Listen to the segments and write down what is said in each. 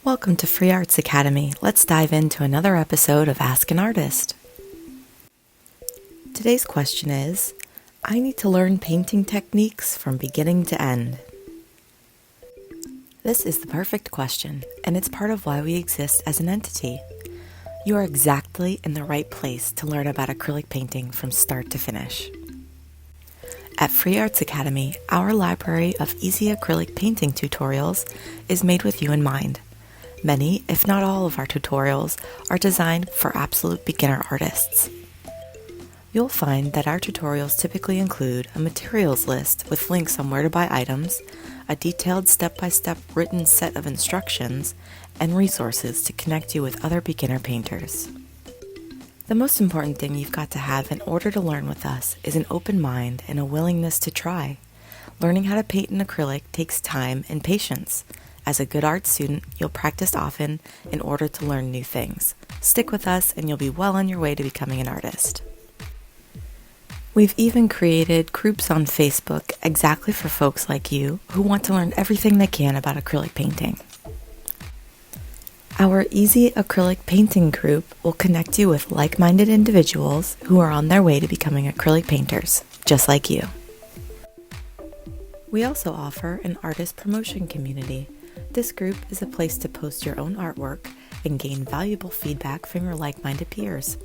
Welcome to Free Arts Academy. Let's dive into another episode of Ask an Artist. Today's question is, I need to learn painting techniques from beginning to end. This is the perfect question, and it's part of why we exist as an entity. You are exactly in the right place to learn about acrylic painting from start to finish. At Free Arts Academy, our library of easy acrylic painting tutorials is made with you in mind. Many, if not all of our tutorials, are designed for absolute beginner artists. You'll find that our tutorials typically include a materials list with links on where to buy items, a detailed step-by-step written set of instructions, and resources to connect you with other beginner painters. The most important thing you've got to have in order to learn with us is an open mind and a willingness to try. Learning how to paint in acrylic takes time and patience. As a good art student, you'll practice often in order to learn new things. Stick with us and you'll be well on your way to becoming an artist. We've even created groups on Facebook exactly for folks like you who want to learn everything they can about acrylic painting. Our Easy Acrylic Painting group will connect you with like-minded individuals who are on their way to becoming acrylic painters, just like you. We also offer an artist promotion community. This group is a place to post your own artwork and gain valuable feedback from your like-minded peers.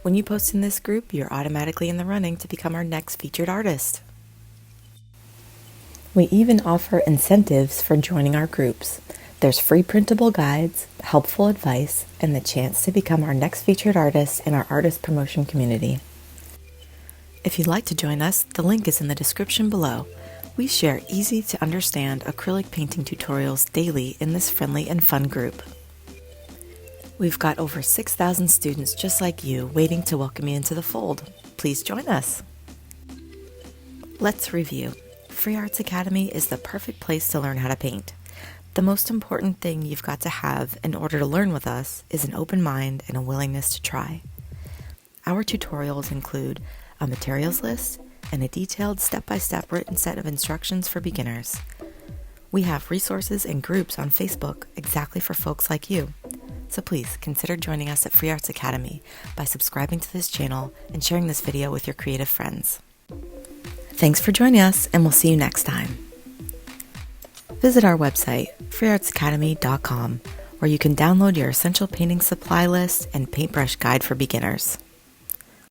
When you post in this group, you're automatically in the running to become our next featured artist. We even offer incentives for joining our groups. There's free printable guides, helpful advice, and the chance to become our next featured artist in our artist promotion community. If you'd like to join us, the link is in the description below. We share easy-to-understand acrylic painting tutorials daily in this friendly and fun group. We've got over 6,000 students just like you waiting to welcome you into the fold. Please join us. Let's review. Free Arts Academy is the perfect place to learn how to paint. The most important thing you've got to have in order to learn with us is an open mind and a willingness to try. Our tutorials include a materials list, and a detailed step-by-step written set of instructions for beginners. We have resources and groups on Facebook exactly for folks like you. So please consider joining us at Free Arts Academy by subscribing to this channel and sharing this video with your creative friends. Thanks for joining us, and we'll see you next time. Visit our website, freeartsacademy.com, where you can download your essential painting supply list and paintbrush guide for beginners.